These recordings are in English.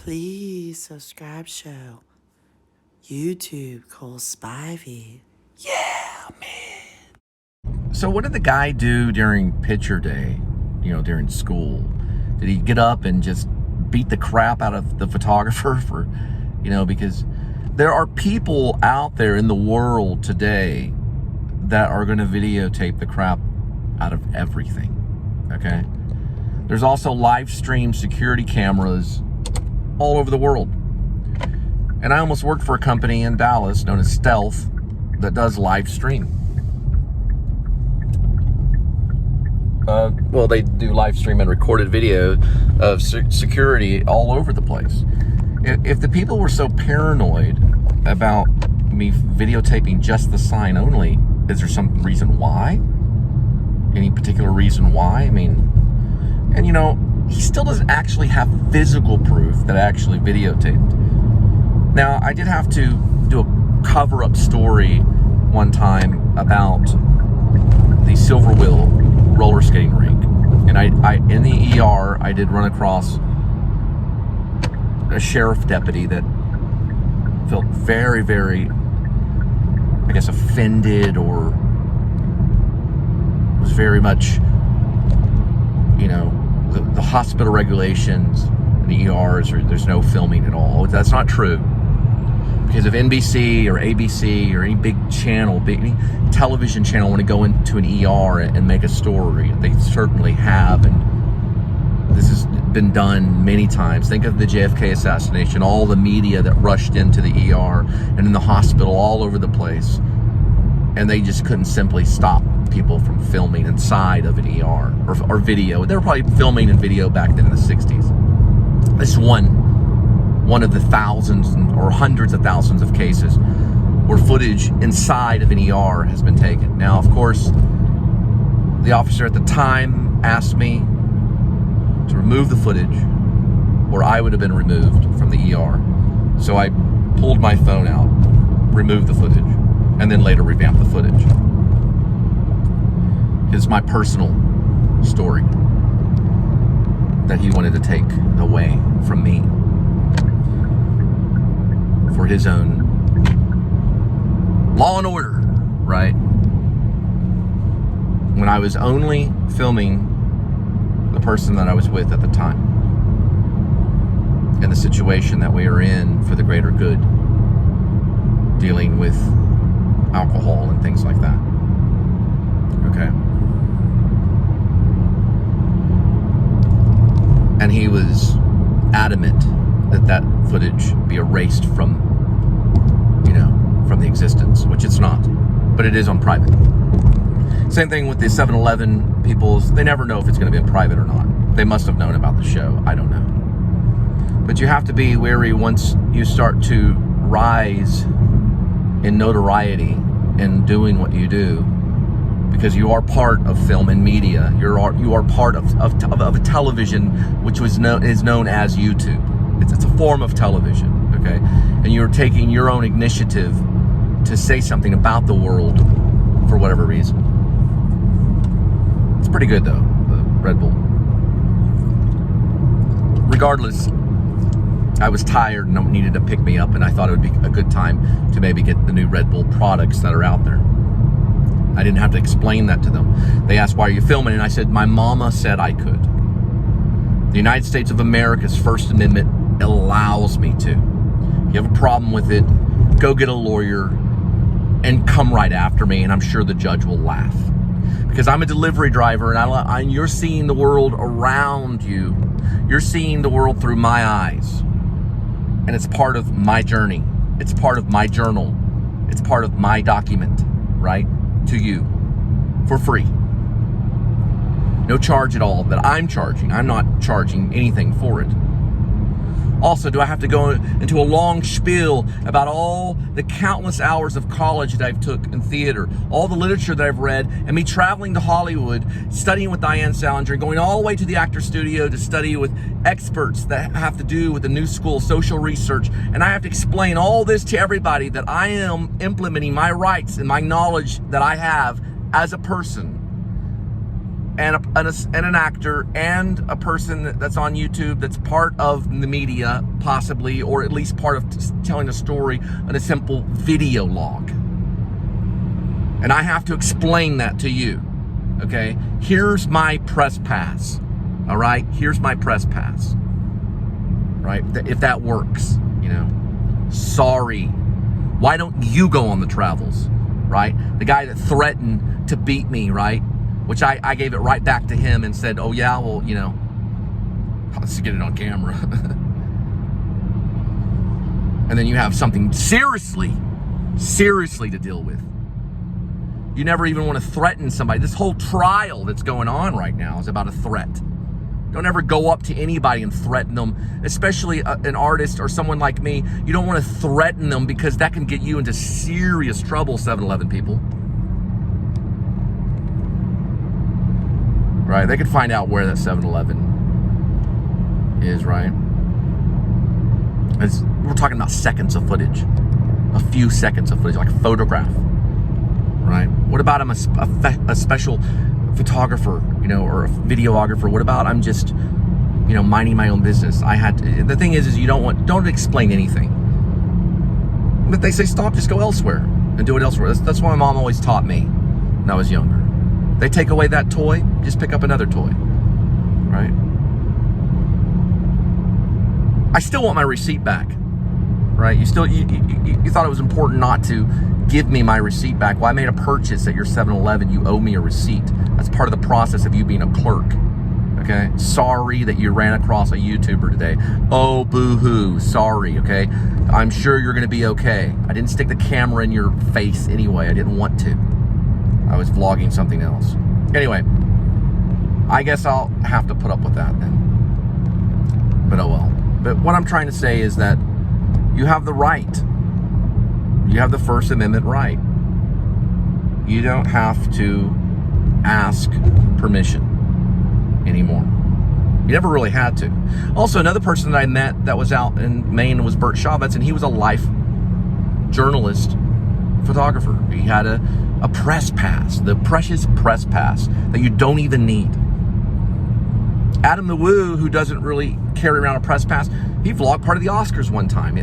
Please subscribe show. YouTube Cole Spivey. Yeah, man. So what did the guy do during picture day, during school? Did he get up and just beat the crap out of the photographer because there are people out there in the world today that are going to videotape the crap out of everything, okay? There's also live stream security cameras all over the world. And I almost worked for a company in Dallas known as Stealth that does live stream. Well, they do live stream and recorded video of security all over the place. If the people were so paranoid about me videotaping just the sign only, is there some reason why? Any particular reason why? I mean, and he still doesn't actually have physical proof that I actually videotaped. Now, I did have to do a cover-up story one time about the Silver Wheel roller skating rink. And I in the ER, I did run across a sheriff deputy that felt very, very, I guess, offended, or was very much, the hospital regulations in the ERs, or there's no filming at all. That's not true. Because if NBC or ABC or any big channel, any television channel want to go into an ER and make a story, they certainly have, and this has been done many times. Think of the JFK assassination, all the media that rushed into the ER and in the hospital all over the place, and they just couldn't simply stop people from filming inside of an ER or video. They were probably filming and video back then in the 60s. This is one of the thousands or hundreds of thousands of cases where footage inside of an ER has been taken. Now, of course, the officer at the time asked me to remove the footage, or I would have been removed from the ER. So I pulled my phone out, removed the footage, and then later revamped the footage. It's my personal story that he wanted to take away from me for his own law and order, right? When I was only filming the person that I was with at the time and the situation that we are in for the greater good, dealing with alcohol and things like that. Okay. And he was adamant that footage be erased from the existence, which it's not, but it is on private. Same thing with the 7-Eleven peoples. They never know if it's going to be on private or not. They must have known about the show. I don't know. But you have to be wary once you start to rise in notoriety and doing what you do, because you are part of film and media. You are part of a television, which is known as YouTube. It's a form of television, okay? And you're taking your own initiative to say something about the world for whatever reason. It's pretty good though, the Red Bull. Regardless, I was tired and needed to pick me up, and I thought it would be a good time to maybe get the new Red Bull products that are out there. I didn't have to explain that to them. They asked, why are you filming? And I said, my mama said I could. The United States of America's First Amendment allows me to. If you have a problem with it, go get a lawyer and come right after me, and I'm sure the judge will laugh. Because I'm a delivery driver, and you're seeing the world around you. You're seeing the world through my eyes. And it's part of my journey. It's part of my journal. It's part of my document, right? To you, for free. No charge at all that I'm charging. I'm not charging anything for it. Also, do I have to go into a long spiel about all the countless hours of college that I've took in theater, all the literature that I've read, and me traveling to Hollywood, studying with Diane Salinger, going all the way to the actor studio to study with experts that have to do with the new school, social research, and I have to explain all this to everybody, that I am implementing my rights and my knowledge that I have as a person and an actor and a person that's on YouTube that's part of the media, possibly, or at least part of telling a story in a simple video log. And I have to explain that to you, okay? Here's my press pass, all right? Here's my press pass, right? If that works, you know. Sorry. Why don't you go on the travels, right? The guy that threatened to beat me, right? Which I gave it right back to him and said, oh yeah, well, you know, let's get it on camera. And then you have something seriously to deal with. You never even want to threaten somebody. This whole trial that's going on right now is about a threat. Don't ever go up to anybody and threaten them, especially an artist or someone like me. You don't want to threaten them because that can get you into serious trouble, 7-Eleven people. Right, they could find out where that 7-Eleven is, right? We're talking about seconds of footage. A few seconds of footage, like a photograph, right? What about I'm a special photographer, you know, or a videographer? What about I'm just, you know, minding my own business? The thing is you don't explain anything. But they say stop, just go elsewhere and do it elsewhere. That's what my mom always taught me when I was younger. They take away that toy, just pick up another toy, right? I still want my receipt back, right? You thought it was important not to give me my receipt back. Well, I made a purchase at your 7-Eleven. You owe me a receipt. That's part of the process of you being a clerk, okay? Sorry that you ran across a YouTuber today. Oh, boo-hoo, sorry, okay? I'm sure you're gonna be okay. I didn't stick the camera in your face anyway. I didn't want to. I was vlogging something else. Anyway, I guess I'll have to put up with that then. But oh well. But what I'm trying to say is that you have the right. You have the First Amendment right. You don't have to ask permission anymore. You never really had to. Also, another person that I met that was out in Maine was Bert Chavez, and he was a life journalist photographer. He had a press pass, the precious press pass that you don't even need. Adam the Woo, who doesn't really carry around a press pass, he vlogged part of the Oscars one time. He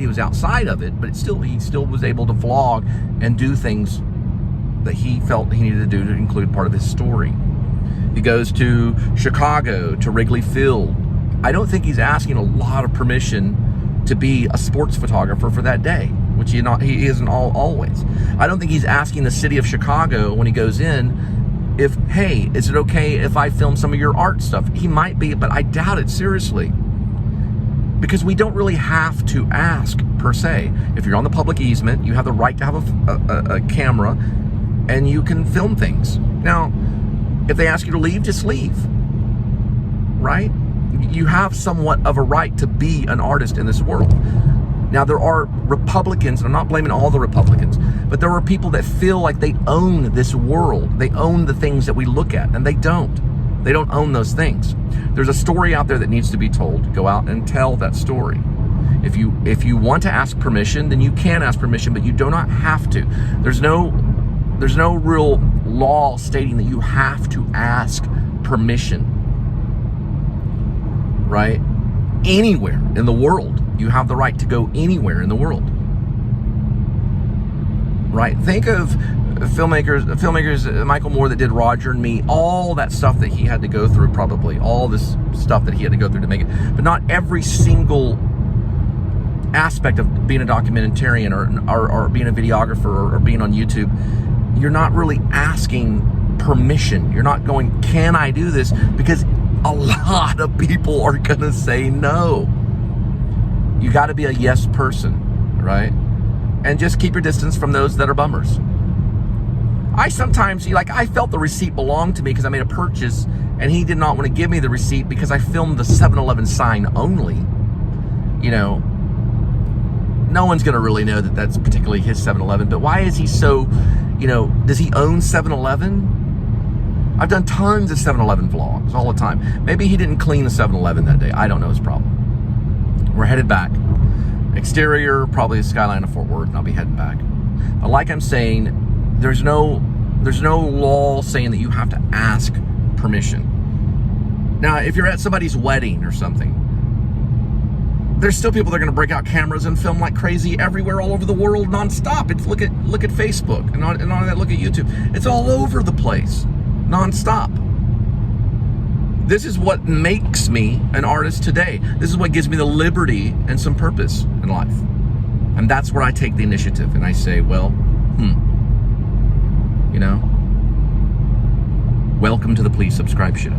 was outside of it, but he still was able to vlog and do things that he felt he needed to do to include part of his story. He goes to Chicago, to Wrigley Field. I don't think he's asking a lot of permission to be a sports photographer for that day, which he isn't always. I don't think he's asking the city of Chicago when he goes in if, hey, is it okay if I film some of your art stuff? He might be, but I doubt it seriously. Because we don't really have to ask, per se. If you're on the public easement, you have the right to have a camera and you can film things. Now, if they ask you to leave, just leave, right? You have somewhat of a right to be an artist in this world. Now, there are Republicans, and I'm not blaming all the Republicans, but there are people that feel like they own this world. They own the things that we look at, and they don't. They don't own those things. There's a story out there that needs to be told. Go out and tell that story. If you want to ask permission, then you can ask permission, but you do not have to. There's no real law stating that you have to ask permission, right? Anywhere in the world, you have the right to go anywhere in the world, right? Think of filmmakers, Michael Moore that did Roger and Me, all that stuff that he had to go through, probably all this stuff that he had to go through to make it. But not every single aspect of being a documentarian or being a videographer or being on YouTube, you're not really asking permission. You're not going, can I do this? Because a lot of people are gonna say no. You gotta be a yes person, right? And just keep your distance from those that are bummers. I sometimes, I felt the receipt belonged to me because I made a purchase and he did not want to give me the receipt because I filmed the 7-Eleven sign only. You know, no one's going to really know that that's particularly his 7-Eleven, but why is he so, does he own 7-Eleven? I've done tons of 7-Eleven vlogs all the time. Maybe he didn't clean the 7-Eleven that day. I don't know his problem. We're headed back. Exterior, probably the skyline of Fort Worth, and I'll be heading back. But like I'm saying, there's no law saying that you have to ask permission. Now, if you're at somebody's wedding or something, there's still people that are going to break out cameras and film like crazy everywhere, all over the world, nonstop. Look at Facebook and on that. Look at YouTube. It's all over the place, nonstop. This is what makes me an artist today. This is what gives me the liberty and some purpose in life. And that's where I take the initiative and I say, well, welcome to the Please Subscribe Show.